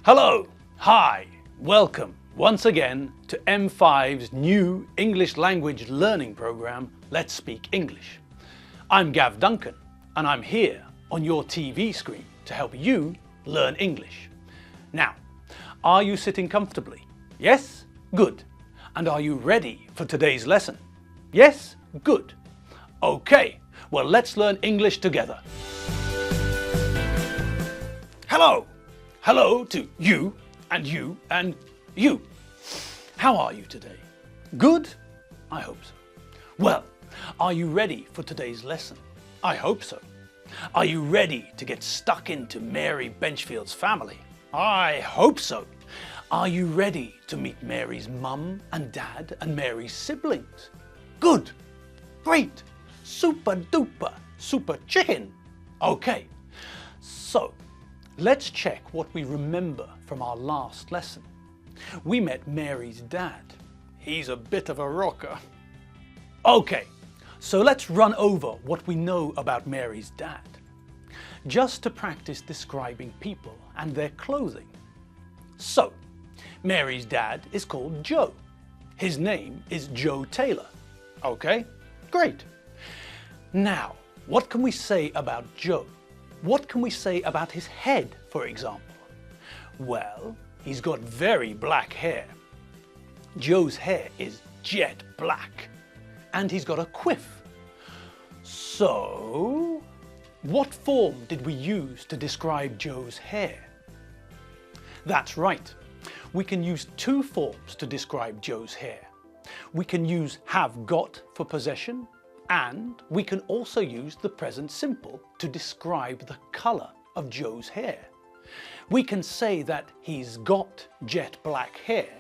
Hello, hi, welcome once again to M5's new English language learning program, Let's Speak English. I'm Gav Duncan and I'm here on your TV screen to help you learn English. Now, are you sitting comfortably? Yes? Good. And are you ready for today's lesson? Yes? Good. Okay, well let's learn English together. Hello! Hello to you and you and you. How are you today? Good? I hope so. Well, are you ready for today's lesson? I hope so. Are you ready to get stuck into Mary Benchfield's family? I hope so. Are you ready to meet Mary's mum and dad and Mary's siblings? Good. Great. Super duper. Super chicken. Okay. So, let's check what we remember from our last lesson. We met Mary's dad. He's a bit of a rocker. Okay, so let's run over what we know about Mary's dad, just to practice describing people and their clothing. So, Mary's dad is called Joe. His name is Joe Taylor. Okay, great. Now, what can we say about Joe? What can we say about his head, for example? Well, he's got very black hair. Joe's hair is jet black. And he's got a quiff. So, what form did we use to describe Joe's hair? That's right. We can use two forms to describe Joe's hair. We can use have got for possession, and we can also use the present simple to describe the colour of Joe's hair. We can say that he's got jet black hair,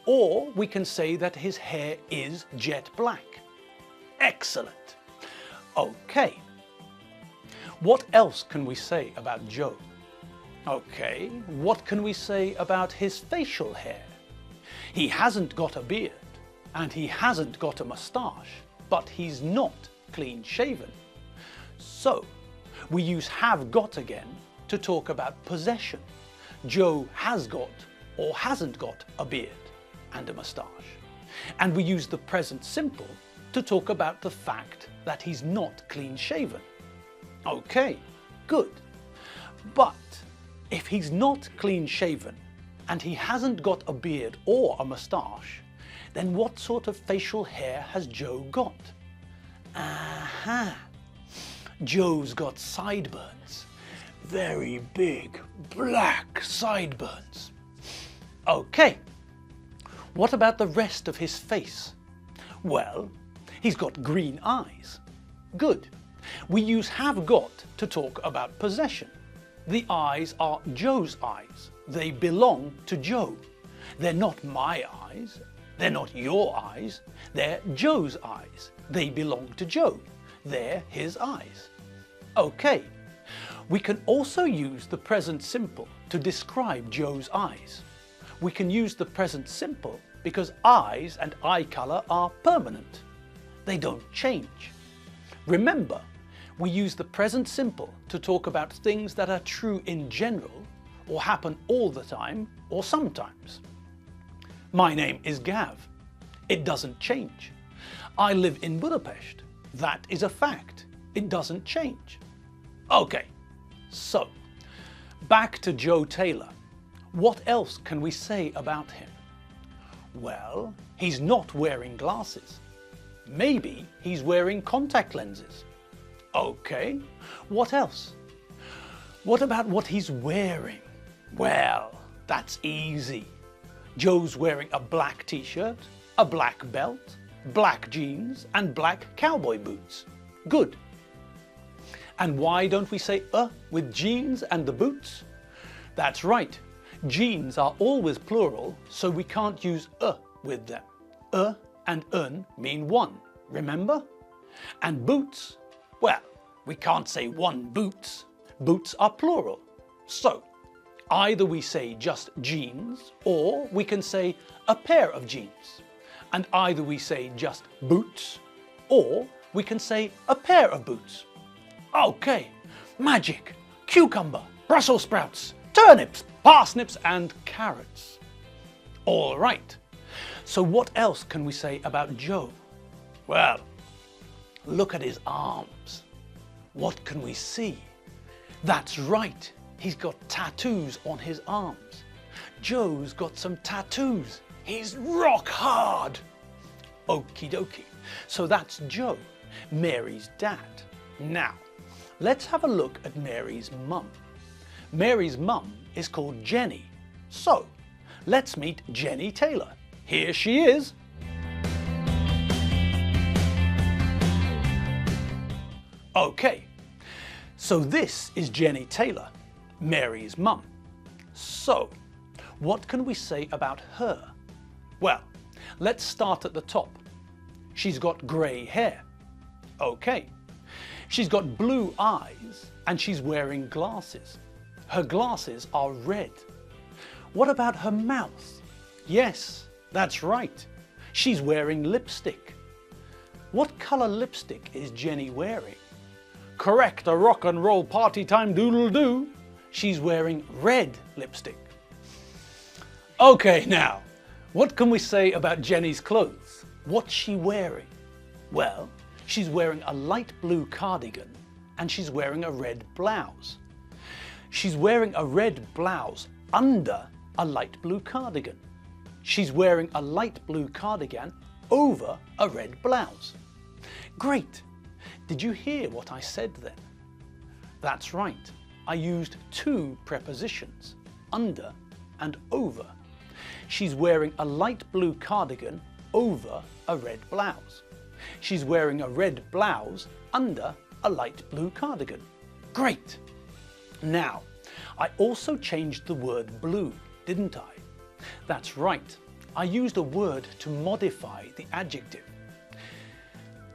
or we can say that his hair is jet black. Excellent. Okay. What else can we say about Joe? Okay, what can we say about his facial hair? He hasn't got a beard, and he hasn't got a moustache, but he's not clean shaven. So, we use have got again to talk about possession. Joe has got or hasn't got a beard and a moustache. And we use the present simple to talk about the fact that he's not clean shaven. Okay, good. But if he's not clean shaven and he hasn't got a beard or a moustache, then what sort of facial hair has Joe got? Aha! Joe's got sideburns. Very big, black sideburns. Okay. What about the rest of his face? Well, he's got green eyes. Good. We use have got to talk about possession. The eyes are Joe's eyes. They belong to Joe. They're not my eyes. They're not your eyes. They're Joe's eyes. They belong to Joe. They're his eyes. Okay. We can also use the present simple to describe Joe's eyes. We can use the present simple because eyes and eye colour are permanent. They don't change. Remember, we use the present simple to talk about things that are true in general, or happen all the time, or sometimes. My name is Gav. It doesn't change. I live in Budapest. That is a fact. It doesn't change. Okay, so back to Joe Taylor. What else can we say about him? Well, he's not wearing glasses. Maybe he's wearing contact lenses. Okay, what else? What about what he's wearing? Well, that's easy. Joe's wearing a black t-shirt, a black belt, black jeans and black cowboy boots. Good. And why don't we say with jeans and the boots? That's right. Jeans are always plural, so we can't use with them. And un mean one, remember? And boots, well, we can't say one boots. Boots are plural. So, either we say just jeans, or we can say a pair of jeans. And either we say just boots, or we can say a pair of boots. Okay, magic, cucumber, Brussels sprouts, turnips, parsnips and carrots. All right. So what else can we say about Joe? Well, look at his arms. What can we see? That's right. He's got tattoos on his arms. Joe's got some tattoos. He's rock hard. Okie dokie. So that's Joe, Mary's dad. Now, let's have a look at Mary's mum. Mary's mum is called Jenny. So, let's meet Jenny Taylor. Here she is. Okay, so this is Jenny Taylor, Mary's mum. So, what can we say about her? Well, let's start at the top. She's got grey hair. Okay. She's got blue eyes and she's wearing glasses. Her glasses are red. What about her mouth? Yes, that's right. She's wearing lipstick. What colour lipstick is Jenny wearing? Correct, a rock and roll party time doodle-doo. She's wearing red lipstick. Okay, now, what can we say about Jenny's clothes? What's she wearing? Well, she's wearing a light blue cardigan and she's wearing a red blouse. She's wearing a red blouse under a light blue cardigan. She's wearing a light blue cardigan over a red blouse. Great! Did you hear what I said then? That's right. I used two prepositions, under and over. She's wearing a light blue cardigan over a red blouse. She's wearing a red blouse under a light blue cardigan. Great! Now, I also changed the word blue, didn't I? That's right. I used a word to modify the adjective.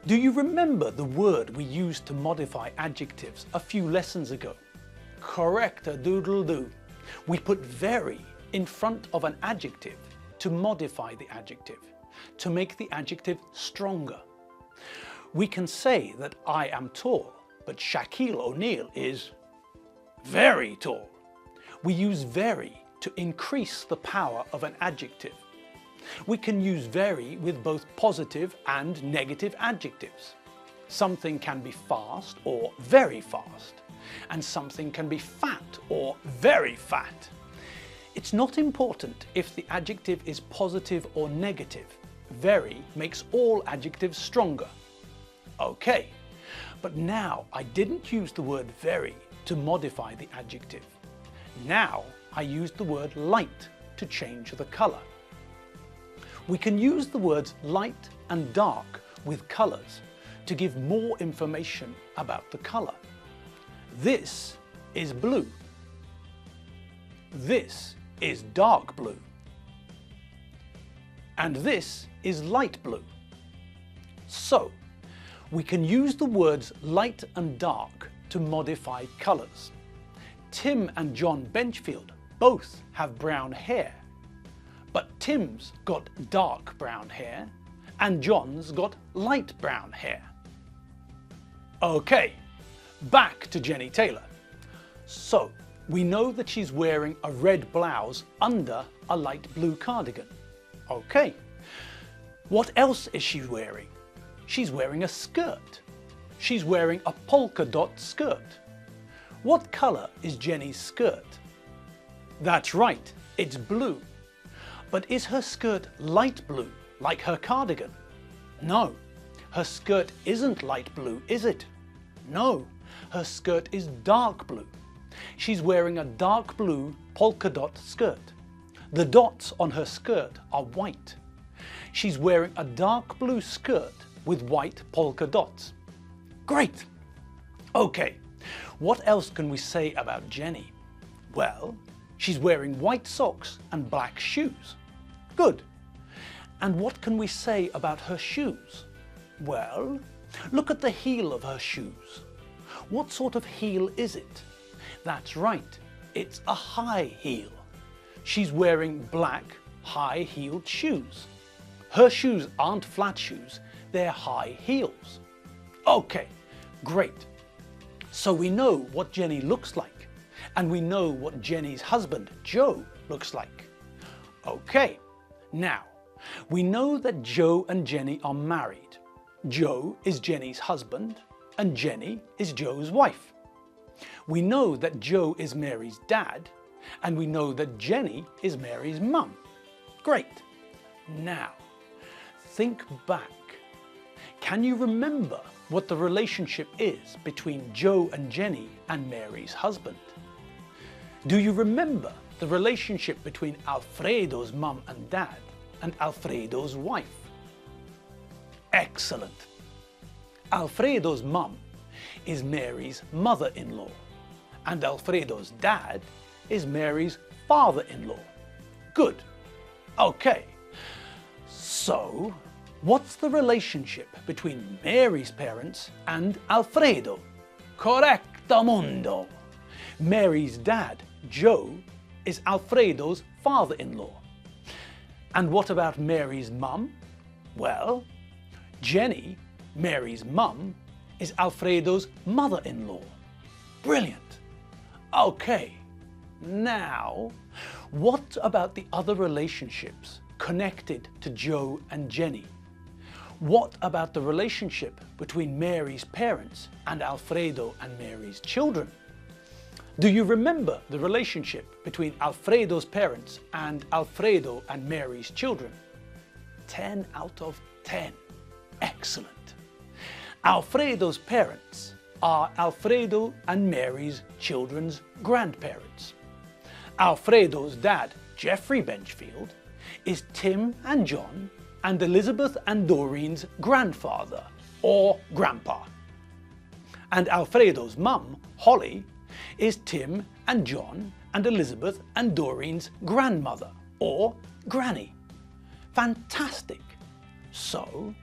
Do you remember the word we used to modify adjectives a few lessons ago? Correct, a doodle-doo. We put very in front of an adjective to modify the adjective, to make the adjective stronger. We can say that I am tall, but Shaquille O'Neal is very tall. We use very to increase the power of an adjective. We can use very with both positive and negative adjectives. Something can be fast or very fast, and something can be fat or very fat. It's not important if the adjective is positive or negative. Very makes all adjectives stronger. Okay, but now I didn't use the word very to modify the adjective. Now I used the word light to change the colour. We can use the words light and dark with colours to give more information about the colour. This is blue. This is dark blue. And this is light blue. So, we can use the words light and dark to modify colours. Tim and John Benchfield both have brown hair, but Tim's got dark brown hair and John's got light brown hair. Okay, back to Jenny Taylor. So, we know that she's wearing a red blouse under a light blue cardigan. Okay, what else is she wearing? She's wearing a skirt. She's wearing a polka dot skirt. What colour is Jenny's skirt? That's right, it's blue. But is her skirt light blue, like her cardigan? No, her skirt isn't light blue, is it? No, her skirt is dark blue. She's wearing a dark blue polka dot skirt. The dots on her skirt are white. She's wearing a dark blue skirt with white polka dots. Great! Okay, what else can we say about Jenny? Well, she's wearing white socks and black shoes. Good. And what can we say about her shoes? Well, look at the heel of her shoes. What sort of heel is it? That's right, it's a high heel. She's wearing black, high-heeled shoes. Her shoes aren't flat shoes, they're high heels. Okay, great. So we know what Jenny looks like, And we know what Jenny's husband, Joe, looks like. Okay, now, we know that Joe and Jenny are married. Joe is Jenny's husband, and Jenny is Joe's wife. We know that Joe is Mary's dad, and we know that Jenny is Mary's mum. Great. Now, think back. Can you remember what the relationship is between Joe and Jenny and Mary's husband? Do you remember the relationship between Alfredo's mum and dad and Alfredo's wife? Excellent. Alfredo's mum is Mary's mother-in-law, and Alfredo's dad is Mary's father-in-law. Good. Okay. So, what's the relationship between Mary's parents and Alfredo? Correcto mundo. Mary's dad, Joe, is Alfredo's father-in-law. And what about Mary's mum? Well, Jenny, Mary's mum, is Alfredo's mother-in-law. Brilliant. Okay, now, what about the other relationships connected to Joe and Jenny? What about the relationship between Mary's parents and Alfredo and Mary's children? Do you remember the relationship between Alfredo's parents and Alfredo and Mary's children? 10 out of 10. Excellent. Alfredo's parents are Alfredo and Mary's children's grandparents. Alfredo's dad, Jeffrey Benchfield, is Tim and John and Elizabeth and Doreen's grandfather, or grandpa. And Alfredo's mum, Holly, is Tim and John and Elizabeth and Doreen's grandmother, or granny. Fantastic. So,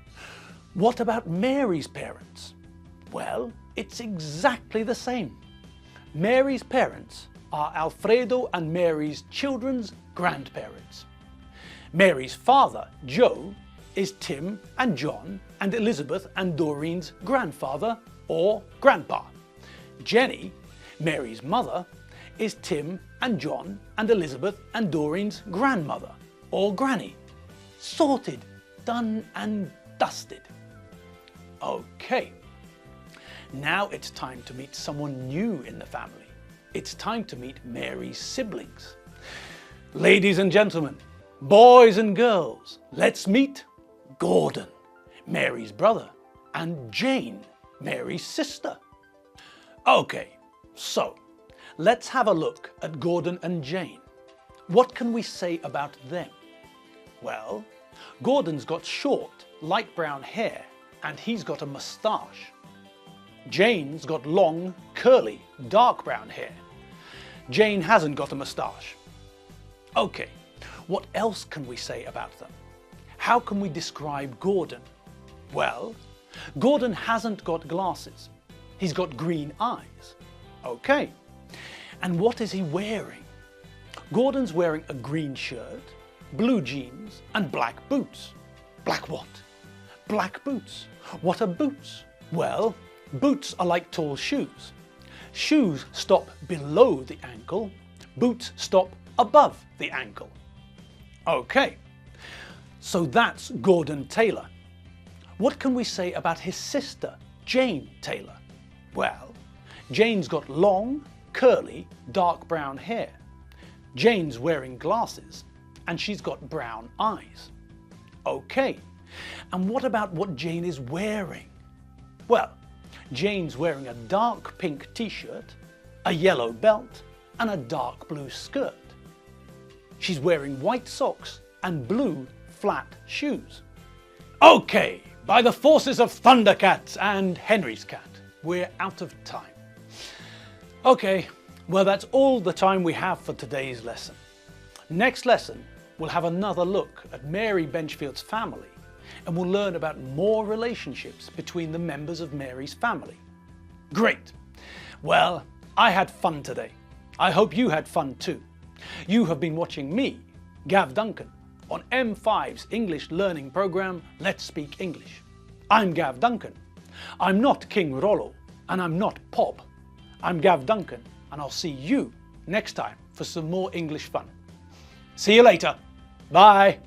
what about Mary's parents? Well, it's exactly the same. Mary's parents are Alfredo and Mary's children's grandparents. Mary's father, Joe, is Tim and John and Elizabeth and Doreen's grandfather, or grandpa. Jenny, Mary's mother, is Tim and John and Elizabeth and Doreen's grandmother, or granny. Sorted, done and dusted. Okay, now it's time to meet someone new in the family. It's time to meet Mary's siblings. Ladies and gentlemen, boys and girls, let's meet Gordon, Mary's brother, and Jane, Mary's sister. Okay, so let's have a look at Gordon and Jane. What can we say about them? Well, Gordon's got short, light brown hair, and he's got a moustache. Jane's got long, curly, dark brown hair. Jane hasn't got a moustache. Okay, what else can we say about them? How can we describe Gordon? Well, Gordon hasn't got glasses. He's got green eyes. Okay, and what is he wearing? Gordon's wearing a green shirt, blue jeans, and black boots. Black what? Black boots. What are boots? Well, boots are like tall shoes. Shoes stop below the ankle. Boots stop above the ankle. Okay, so that's Gordon Taylor. What can we say about his sister, Jane Taylor? Well, Jane's got long, curly, dark brown hair. Jane's wearing glasses, and she's got brown eyes. Okay, and what about what Jane is wearing? Well, Jane's wearing a dark pink t-shirt, a yellow belt, and a dark blue skirt. She's wearing white socks and blue flat shoes. Okay, by the forces of Thundercats and Henry's cat, we're out of time. Okay, well that's all the time we have for today's lesson. Next lesson, we'll have another look at Mary Benchfield's family, and we'll learn about more relationships between the members of Mary's family. Great! Well, I had fun today. I hope you had fun too. You have been watching me, Gav Duncan, on M5's English learning program, Let's Speak English. I'm Gav Duncan. I'm not King Rollo, and I'm not Pop. I'm Gav Duncan. and I'll see you next time for some more English fun. See you later. Bye.